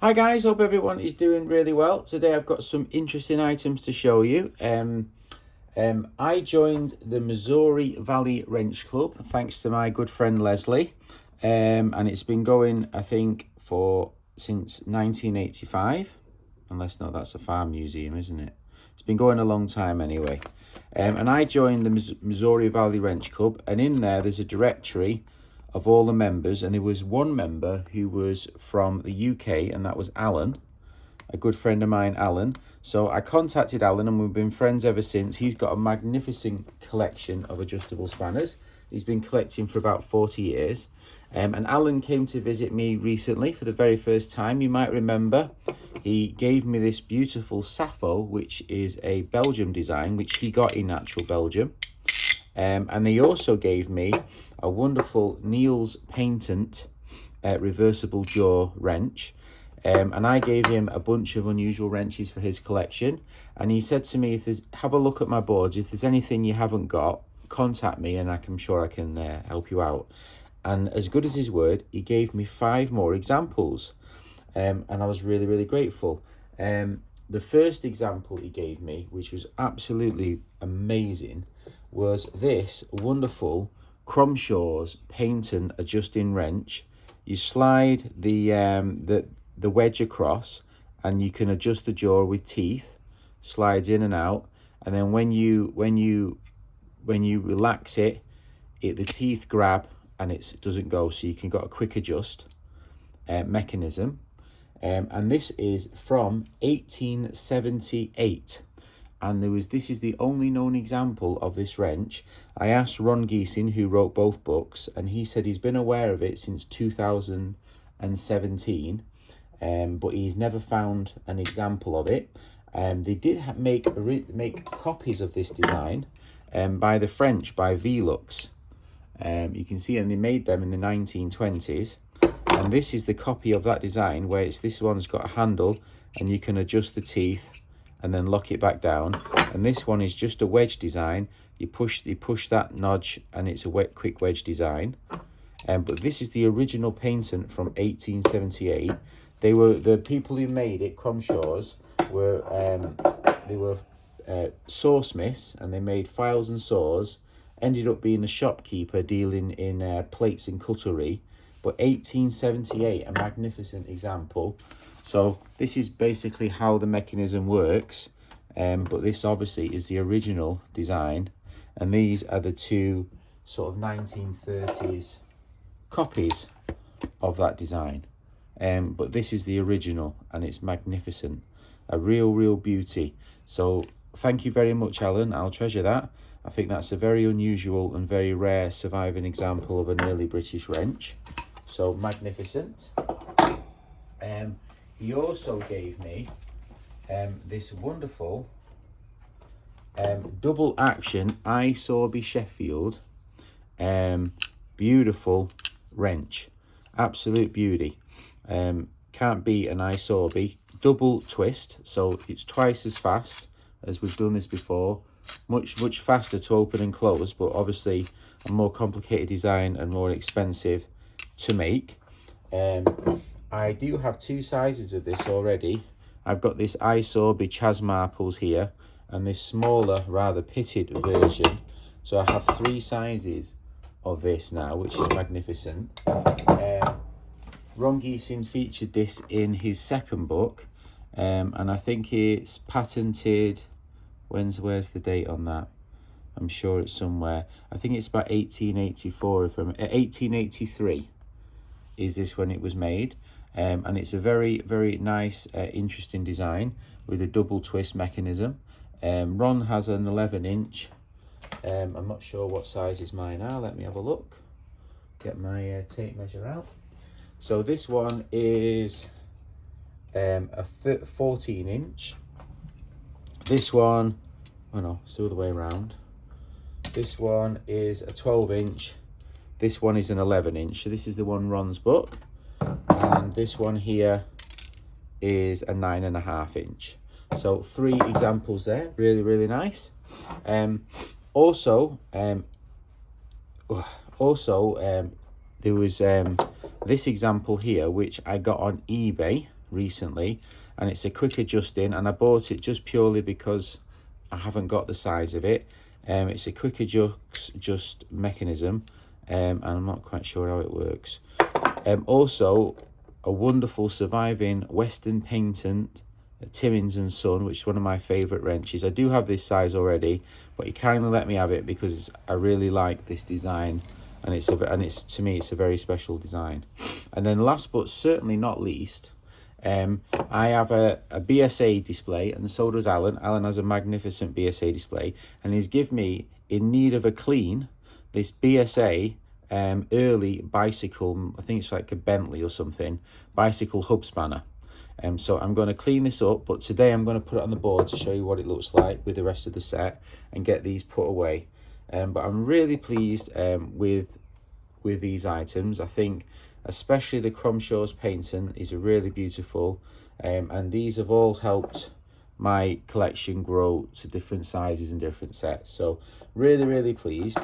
Hi guys, hope everyone is doing really well. Today I've got some interesting items to show you. I joined the Missouri Valley Wrench Club thanks to my good friend Leslie, and it's been going, I think, since 1985. Unless, no, that's a farm museum, isn't it? It's been going a long time anyway. And I joined the Missouri Valley Wrench Club, and in there's a directory of all the members, and there was one member who was from the UK, and that was Alan, a good friend of mine, Alan. So I contacted Alan, and we've been friends ever since. He's got a magnificent collection of adjustable spanners. He's been collecting for about 40 years. And Alan came to visit me recently for the very first time. You might remember he gave me this beautiful Sappho, which is a Belgium design, which he got in actual Belgium. And they also gave me a wonderful Niels Patent reversible jaw wrench. And I gave him a bunch of unusual wrenches for his collection. And he said to me, have a look at my boards. If there's anything you haven't got, contact me and I'm sure I can help you out. And as good as his word, he gave me 5 more examples. And I was really, really grateful. The first example he gave me, which was absolutely amazing, was this wonderful Crumshaw's Patent adjusting wrench. You slide the wedge across, and you can adjust the jaw with teeth. Slides in and out, and then when you relax it, the teeth grab and it doesn't go. So you can got a quick adjust mechanism. And this is from 1878. And this is the only known example of this wrench. I asked Ron Giesing, who wrote both books, and he said he's been aware of it since 2017, but he's never found an example of it. They did make copies of this design by the French, by Velux. You can see, and they made them in the 1920s. And this is the copy of that design, where this one's got a handle, and you can adjust the teeth and then lock it back down. And this one is just a wedge design. You push that notch, and it's a quick wedge design. But this is the original patent from 1878. The people who made it, Crumshaws, were sawsmiths, and they made files and saws. Ended up being a shopkeeper dealing in plates and cutlery. But 1878, a magnificent example. So this is basically how the mechanism works. But this obviously is the original design. And these are the 2 sort of 1930s copies of that design. But this is the original, and it's magnificent. A real beauty. So thank you very much, Alan. I'll treasure that. I think that's a very unusual and very rare surviving example of an early British wrench. So magnificent. He also gave me this wonderful double action iSorby Sheffield beautiful wrench. Absolute beauty. Can't beat an iSorby. Double twist, so it's twice as fast as we've done this before. Much faster to open and close, but obviously a more complicated design and more expensive to make. I do have 2 sizes of this already. I've got this iSorby Chas Marples here, and this smaller, rather pitted version. So I have 3 sizes of this now, which is magnificent. Ron Giesing featured this in his second book, and I think it's patented. Where's the date on that? I'm sure it's somewhere. I think it's about 1884. 1883 is this when it was made. And it's a very nice, interesting design with a double twist mechanism. Ron has an 11-inch. I'm not sure what size is mine now. Let me have a look. Get my tape measure out. So this one is a 14-inch. This one, oh no, it's the other way around. This one is a 12-inch. This one is an 11-inch. So this is the one Ron's book. And this one here is a 9.5-inch. So 3 examples there. Really nice. Also, there was this example here, which I got on eBay recently, and it's a quick adjusting, and I bought it just purely because I haven't got the size of it. It's a quick adjust mechanism, and I'm not quite sure how it works. Also, a wonderful surviving Western Patent Timmins and Son, which is one of my favourite wrenches. I do have this size already, but he kindly let me have it because I really like this design, and it's to me it's a very special design. And then last but certainly not least, I have a BSA display, and so does Alan. Alan has a magnificent BSA display, and he's given me, in need of a clean, this BSA early bicycle, I think it's like a Bentley or something, bicycle hub spanner. So I'm going to clean this up, but today I'm going to put it on the board to show you what it looks like with the rest of the set and get these put away. But I'm really pleased with these items. I think especially the Cromshaw's painting is really beautiful, and these have all helped my collection grow to different sizes and different sets. So really pleased.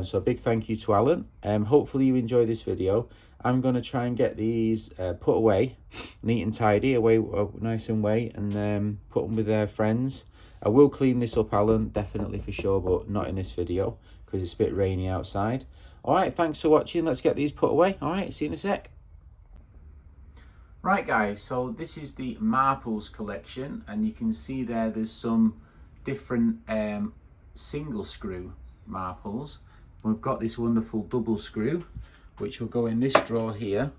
So a big thank you to Alan. Hopefully you enjoy this video. I'm going to try and get these put away, neat and tidy, away nice and away, and put them with their friends. I will clean this up, Alan, definitely for sure, but not in this video because it's a bit rainy outside. All right, thanks for watching. Let's get these put away. All right, see you in a sec. Right, guys, so this is the Marples collection, and you can see there's some different single screw Marples. We've got this wonderful double screw, which will go in this drawer here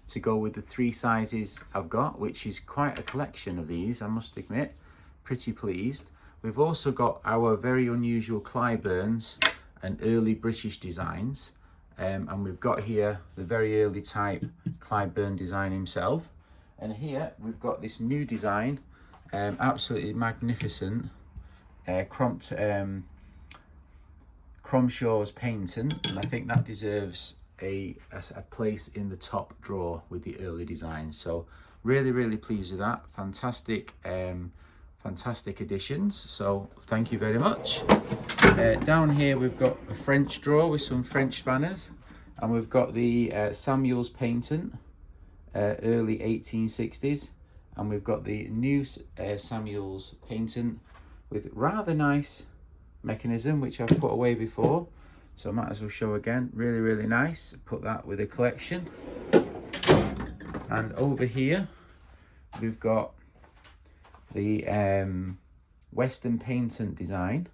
to go with the 3 sizes I've got, which is quite a collection of these, I must admit. Pretty pleased. We've also got our very unusual Clyburns and early British designs, and we've got here the very early type Clyburn design himself, and here we've got this new design, absolutely magnificent, Cromshaw's painting, and I think that deserves a place in the top drawer with the early designs. So really pleased with that. Fantastic fantastic additions, so thank you very much. Down here we've got a French drawer with some French spanners, and we've got the Samuel's painting, early 1860s, and we've got the new Samuel's painting with rather nice mechanism, which I've put away before, so I might as well show again. Really nice. Put that with a collection. And over here we've got the Western Patent design.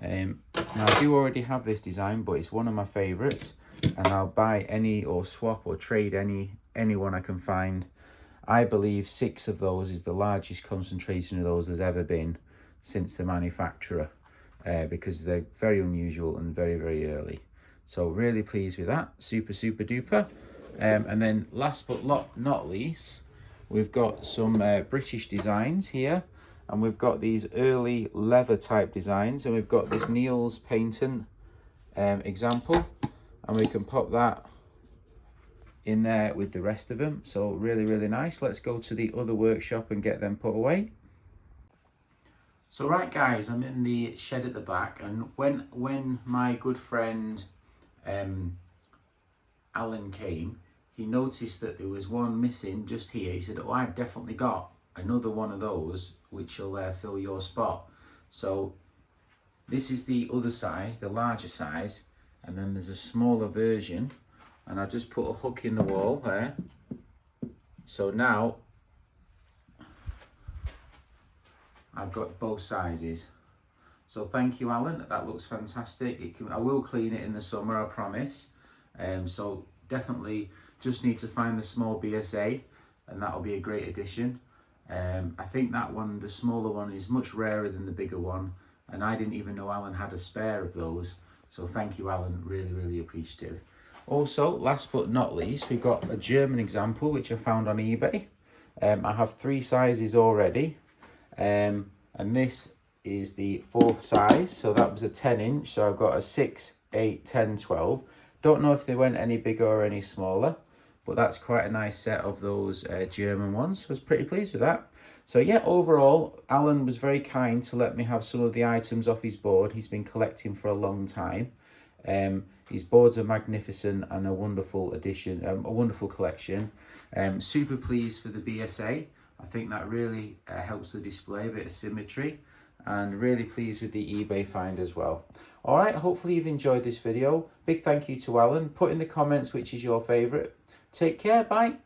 Now I do already have this design, but it's one of my favorites, and I'll buy any or swap or trade any one I can find. I believe 6 of those is the largest concentration of those there's ever been since the manufacturer, because they're very unusual and very early. So really pleased with that. Super duper. And then last but not least, we've got some British designs here, and we've got these early leather type designs, and we've got this Neil's painting example, and we can pop that in there with the rest of them. So really nice. Let's go to the other workshop and get them put away. So right, guys, I'm in the shed at the back, and when my good friend Alan came, he noticed that there was one missing just here. He said, "Oh, I've definitely got another one of those which will fill your spot." So this is the other size, the larger size, and then there's a smaller version, and I just put a hook in the wall there. So now I've got both sizes. So thank you, Alan. That looks fantastic. I will clean it in the summer, I promise. So definitely just need to find the small BSA, and that'll be a great addition. I think that one, the smaller one, is much rarer than the bigger one, and I didn't even know Alan had a spare of those. So thank you, Alan. Really appreciative. Also, last but not least, we've got a German example which I found on eBay. I have 3 sizes already, and this is the 4th size, so that was a 10-inch, so I've got a 6, 8, 10, 12. Don't know if they went any bigger or any smaller, but that's quite a nice set of those German ones. I was pretty pleased with that. So yeah, overall, Alan was very kind to let me have some of the items off his board. He's been collecting for a long time. His boards are magnificent and a wonderful addition, a wonderful collection. Super pleased for the BSA. I think that really helps the display, a bit of symmetry, and really pleased with the eBay find as well. All right, hopefully you've enjoyed this video. Big thank you to Alan. Put in the comments which is your favourite. Take care, bye.